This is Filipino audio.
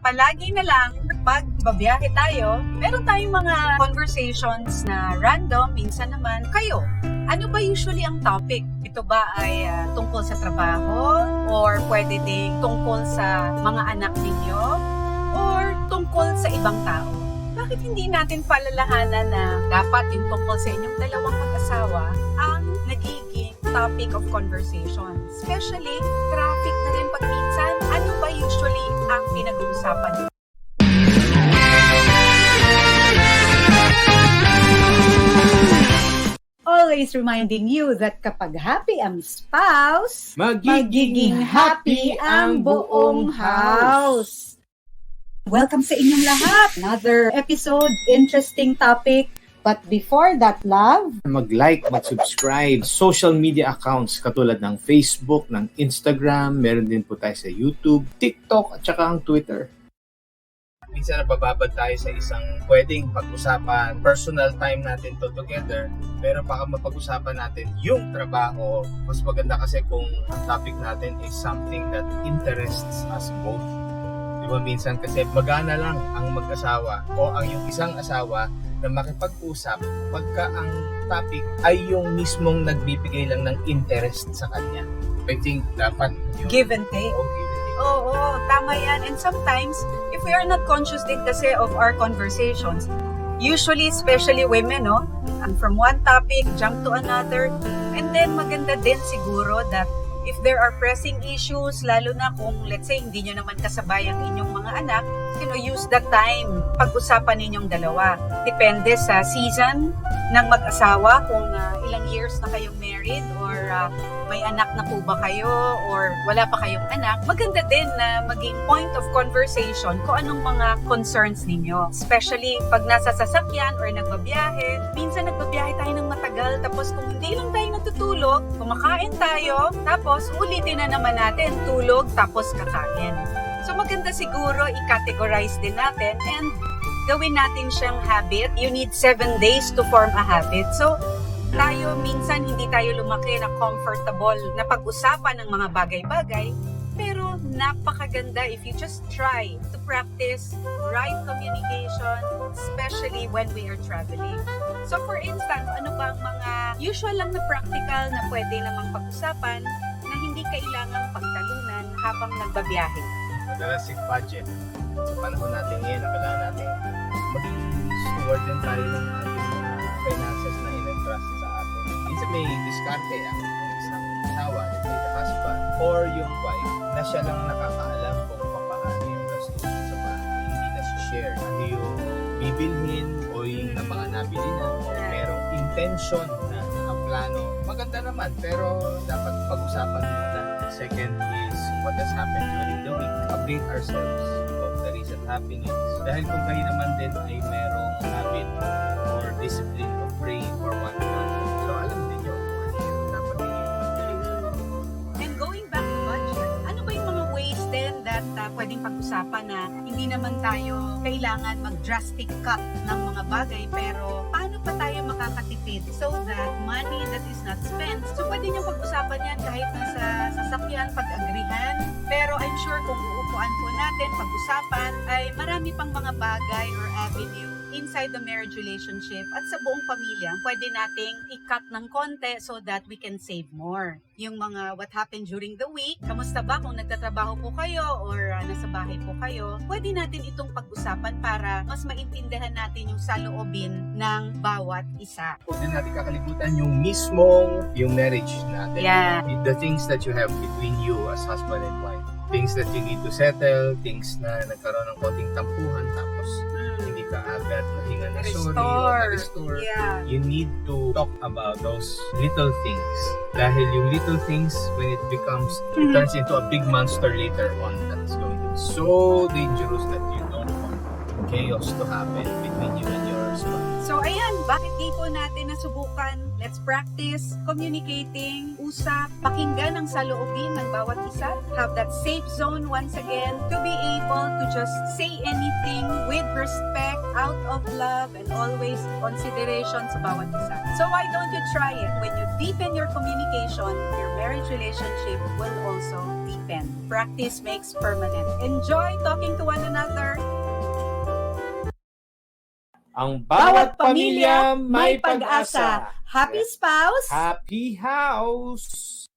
palagi na lang pag babiyahe tayo, meron tayong mga conversations na random, minsan naman kayo. Ano ba usually ang topic? Ito ba ay tungkol sa trabaho? Or pwede ding tungkol sa mga anak ninyo? Or tungkol sa ibang tao? Bakit hindi natin palalahanan na dapat yung tungkol sa inyong dalawang mag-asawa ang nagiging topic of conversation? Especially, traffic na rin pag minsan. Ano ba usually ang pinag-uusapan? Always reminding you that kapag happy ang spouse, magiging happy ang buong house. Welcome sa inyong lahat. Another episode, interesting topic. But before that, love, mag-like, mag-subscribe. Social media accounts katulad ng Facebook, ng Instagram, meron din po tayo sa YouTube, TikTok, at saka ang Twitter. Minsan nabababad tayo sa isang pwedeng pag-usapan, personal time natin to together, pero baka mapag-usapan natin yung trabaho. Mas maganda kasi kung ang topic natin is something that interests us both. Diba minsan kasi magana lang ang mag-asawa o ang yung isang asawa na makipag-usap pagka ang topic ay yung mismong nagbibigay lang ng interest sa kanya. I think dapat yung give and take. Oo, tama yan. And sometimes, if we are not conscious din kasi of our conversations, usually, especially women, no? And from one topic, jump to another. And then, maganda din siguro that if there are pressing issues, lalo na kung, let's say, hindi nyo naman kasabay ang inyong mga anak, use that time, pag-usapan ninyong dalawa. Depende sa season ng mag-asawa, kung ilang years na kayong married, or may anak na po ba kayo, or wala pa kayong anak. Maganda din na maging point of conversation kung anong mga concerns ninyo. Especially pag nasa sasakyan or nagbabiyahe. Minsan nagbabiyahe tayo ng matagal, tapos kung hindi lang tayo natutulog, kumakain tayo, tapos ulitin na naman natin, tulog, tapos kakain. So maganda siguro i-categorize din natin and gawin natin siyang habit. You need 7 days to form a habit. So tayo minsan hindi tayo lumaki na comfortable na pag-usapan ng mga bagay-bagay, pero napakaganda if you just try to practice right communication, especially when we are traveling. So for instance, ano ba ang mga usual lang na practical na pwede namang pag-usapan na hindi kailangang pagtalunan habang nagbabiyahe? Drastic budget. Sa panahon natin ngayon, kailangan natin maging steward din tayo ng ating finances na in-entrust sa atin. Minsan may diskarte ang isang asawa, the husband, or yung wife, na siya lang nakakaalam kung paano yung gastos sa bahay. Hindi na share ano yung bibilhin o yung na mga nabili na o merong intention na plano. Maganda naman, pero dapat pag-usapan muna. Second is what has happened during the week. Update ourselves of the recent happenings. Dahil kung kayo naman din ay merong habit or discipline of praying for one another. So alam din nyo kung ano yung dapat i-believe. And going back to budget, ano ba yung mga ways then that pwedeng pag-usapan na hindi naman tayo kailangan mag-drastic cut ng mga bagay, pero paano pa tayo makakatipid so that money that is not spent, so pwede nyo pag-usapan yan kahit nasa sasakyan, pag-agrihan, pero I'm sure kung uupuan po natin, pag-usapan, ay marami pang mga bagay or avenue inside the marriage relationship at sa buong pamilya, pwede nating i-cut ng konti so that we can save more. Yung mga what happened during the week, kamusta ba kung nagtatrabaho po kayo or nasa bahay po kayo, pwede natin itong pag-usapan para mas maintindihan natin yung saloobin ng bawat isa. Huwag din natin kakalimutan yung mismong yung marriage natin. Yeah. The things that you have between you as husband and wife. Things that you need to settle, things na nagkaroon ng konting tampuhan, tapos hindi ka agad nahinga na sorry o na-restore. Yeah. You need to talk about those little things. Dahil yung little things, when it becomes, it turns into a big monster later on, that's going to be so dangerous that you don't want chaos to happen between you and your spouse. So ayan, bakit di po natin nasubukan? Let's practice communicating, usap, pakinggan ang saloobin ng bawat isa. Have that safe zone once again to be able to just say anything with respect, out of love, and always consideration sa bawat isa. So why don't you try it? When you deepen your communication, your marriage relationship will also deepen. Practice makes permanent. Enjoy talking to one another. Ang bawat pamilya may pag-asa. Happy spouse! Happy house!